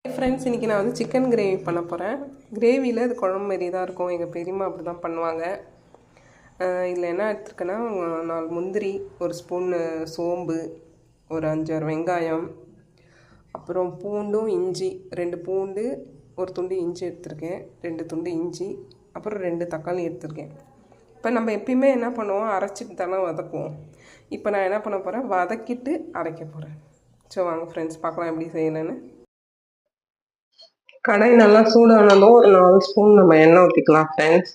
Friends, இன்றைக்கி நான் வந்து சிக்கன் கிரேவி பண்ண போகிறேன். கிரேவியில் அது குழம்பு மாரி தான் இருக்கும். எங்கள் பெரியம்மா அப்படி தான் பண்ணுவாங்க. இதில் என்ன எடுத்துருக்கேன்னா, 4 முந்திரி, ஒரு ஸ்பூன் சோம்பு, ஒரு 5-6 வெங்காயம், அப்புறம் பூண்டும் இஞ்சி, 2 பூண்டு, ஒரு துண்டு இஞ்சி எடுத்திருக்கேன், 2 துண்டு இஞ்சி, அப்புறம் 2 தக்காளி எடுத்திருக்கேன். இப்போ நம்ம எப்பயுமே என்ன பண்ணுவோம், அரைச்சிட்டு தானே வதக்குவோம். இப்போ நான் என்ன பண்ண போகிறேன், வதக்கிட்டு அரைக்க போகிறேன். ஸோ வாங்க ஃப்ரெண்ட்ஸ், பார்க்கலாம் எப்படி செய்யணுன்னு. கடாய் நல்லா சூடானதும் ஒரு 4 ஸ்பூன் நம்ம எண்ணெய் ஊற்றிக்கலாம் ஃப்ரெண்ட்ஸ்.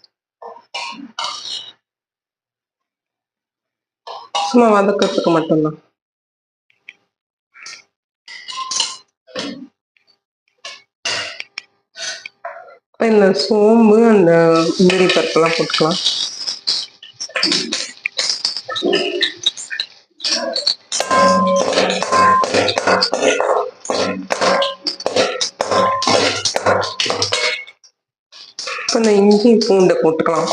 சும்மா வதக்கிறதுக்கு மட்டும்தான். இப்போ இந்த சோம்பு, அந்த முந்திரி பருப்பெல்லாம் போட்டுக்கலாம். இப்போ இந்த இஞ்சி பூண்டை போட்டுக்கலாம்.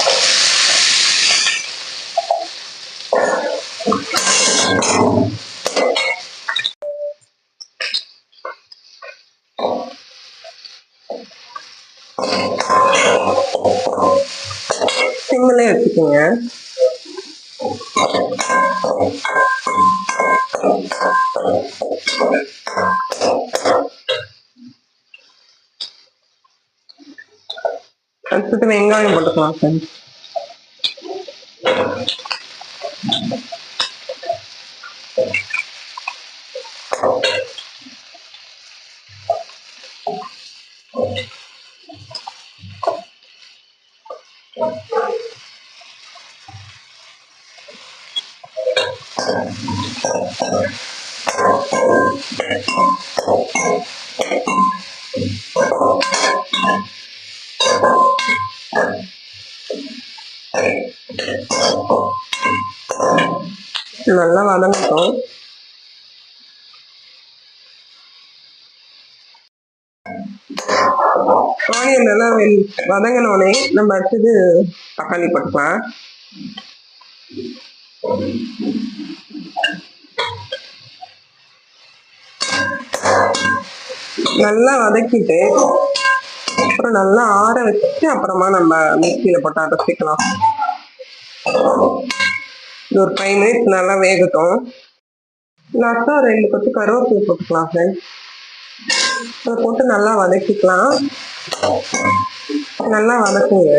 சிம்மிலே வச்சுக்கோங்க. அடுத்தது வெங்காயம் போட்டுக்கலாம் ஃப்ரெண்ட்ஸ். நல்லா வதங்கட்டும். ஆனியன் நல்லா வதங்கினோடனே நம்ம அடுத்தது தக்காளி போட்டுக்கலாம். நல்லா வதக்கிட்டு அப்புறம் நல்லா ஆற வச்சு அப்புறமா நம்ம மிக்சியில போட்டு அரைச்சிக்கலாம். இது ஒரு 5 மினிட்ஸ் நல்லா வேகட்டும். லாஸ்டா 2 கொத்து கருவேப்பிலை போட்டுக்கலாம் ஃப்ரெண்ட்ஸ். அதை போட்டு நல்லா வதக்கிக்கலாம். நல்லா வதக்குங்க.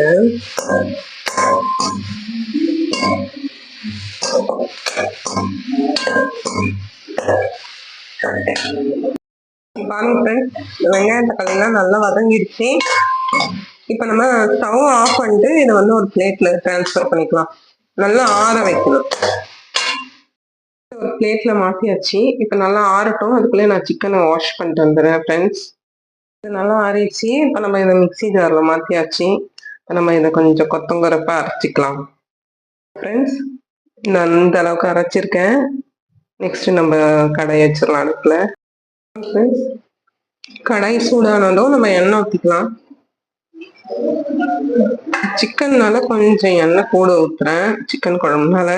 பாருங்க ஃப்ரெண்ட்ஸ், வெங்காய தக்காளிலாம் நல்லா வதங்கிடுச்சு. இப்போ நம்ம ஸ்டவ் ஆஃப் பண்ணிட்டு இதை வந்து ஒரு பிளேட்ல டிரான்ஸ்ஃபர் பண்ணிக்கலாம். நல்லா ஆற வைக்கணும். ஒரு பிளேட்ல மாற்றியாச்சு. இப்போ நல்லா ஆறட்டும். அதுக்குள்ளே நான் சிக்கனை வாஷ் பண்ணிட்டு வந்துடுறேன் ஃப்ரெண்ட்ஸ். இது நல்லா ஆறிடுச்சு. இப்போ நம்ம இதை மிக்சி ஜாரில் மாற்றியாச்சு. இப்போ நம்ம இதை கொஞ்சம் கொத்தங்குறப்ப அரைச்சிக்கலாம் ஃப்ரெண்ட்ஸ். நான் இந்த அளவுக்கு அரைச்சிருக்கேன். நெக்ஸ்ட் நம்ம கடாய் வச்சிடலாம் அடுப்பில். ஃப்ரெண்ட்ஸ், கடாய் சூடானதும் நம்ம எண்ணெய் ஊற்றிக்கலாம். சிக்கன்னால கொஞ்சம் எண்ணெய் கூட ஊற்றுறேன், சிக்கன் குழம்புனால.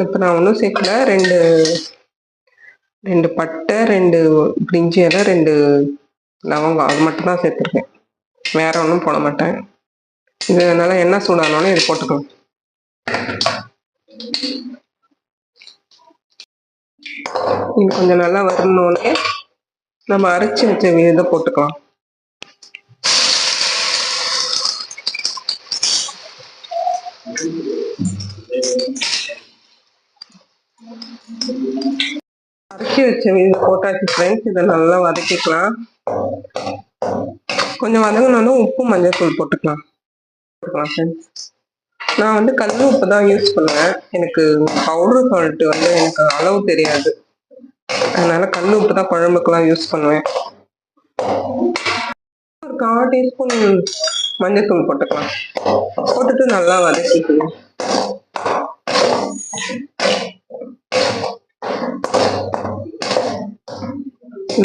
இப்போ நான் ஒன்றும் சேர்க்கல. 2 பட்டை, 2 பிரிஞ்சி இலை, 2 லவங்கம், அது மட்டும் தான் சேர்த்துருக்கேன். வேற ஒன்றும் போட மாட்டேன். இதனால எண்ணெய் சூடானோன்னு இது போட்டுக்கலாம். இது கொஞ்சம் நல்லா வரணுன்னே நம்ம அரைச்சி வச்ச இதை போட்டுக்கலாம். அரைச்சி வச்ச இது போட்டாச்சு ஃப்ரெண்ட்ஸ். இதை நல்லா வதக்கிக்கலாம். கொஞ்சம் வதங்கினாலும் உப்பு மஞ்சள் தூள் போட்டுக்கலாம் ஃப்ரெண்ட்ஸ். நான் வந்து கல் உப்பு தான் யூஸ் பண்ணுவேன். எனக்கு பவுடர் சால்ட்டு வந்து எனக்கு அளவு தெரியாது. அதனால கல் உப்பு தான் குழம்புக்கெல்லாம் யூஸ் பண்ணுவேன். ஒரு 1/4 டீஸ்பூன் மஞ்சள் தூள் போட்டுக்கலாம். போட்டுட்டு நல்லா வதக்கிக்கலாம்.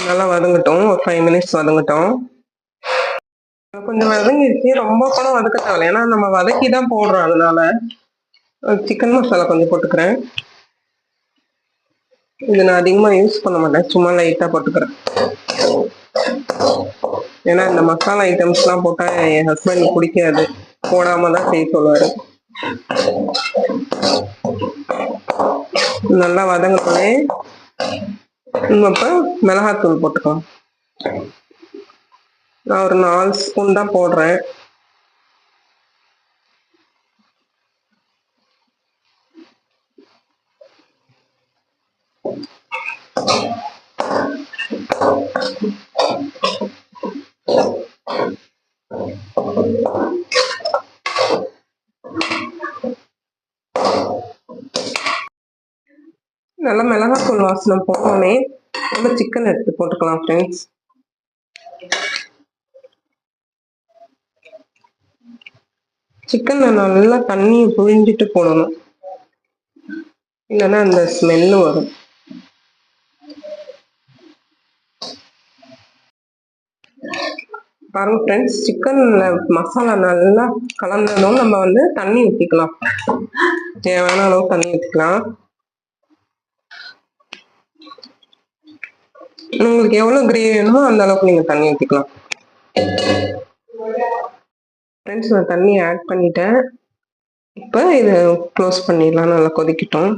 நல்லா வதங்கட்டும். ஒரு 5 மினிட்ஸ் வதங்கட்டும். கொஞ்சம் வதங்கிடுச்சு. ரொம்ப கூட வதக்க தேவை, ஏன்னா நம்ம வதக்கி தான் போடுறோம். அதனால சிக்கன் மசாலா கொஞ்சம் போட்டுக்கிறேன். இது நான் அதிகமாக யூஸ் பண்ண மாட்டேன், சும்மா லைட்டாக போட்டுக்கிறேன். ஏன்னா இந்த மசாலா ஐட்டம்ஸ்லாம் போட்டால் என் ஹஸ்பண்ட் பிடிக்காது, போடாம தான் செய்ய சொல்லுவார். நல்லா வதங்கினோடனே இப்போ மிளகாத்தூள் போட்டுக்கலாம். நான் ஒரு 4 ஸ்பூன் தான் போடுறேன். நல்லா மிளகாத்தூள் வாசனை போட்டோன்னே நம்ம சிக்கன் எடுத்து போட்டுக்கலாம் ஃப்ரெண்ட்ஸ். சிக்கனை நல்லா தண்ணியை புழிஞ்சிட்டு போடணும், இல்லைன்னா அந்த ஸ்மெல்லு வரும். பாருங்க ஃப்ரெண்ட்ஸ், சிக்கன்ல மசாலா நல்லா கலந்ததும் நம்ம வந்து தண்ணி ஊற்றிக்கலாம். தேவையான அளவு தண்ணி ஊற்றிக்கலாம். உங்களுக்கு எவ்வளோ கிரேவி வேணுமோ அந்த அளவுக்கு நீங்கள் தண்ணி ஊற்றிக்கலாம். ஃப்ரெண்ட்ஸ், நான் தண்ணி ஆட் பண்ணிட்டேன். இப்போ இதை க்ளோஸ் பண்ணிடலாம், நல்லா கொதிக்கட்டும்.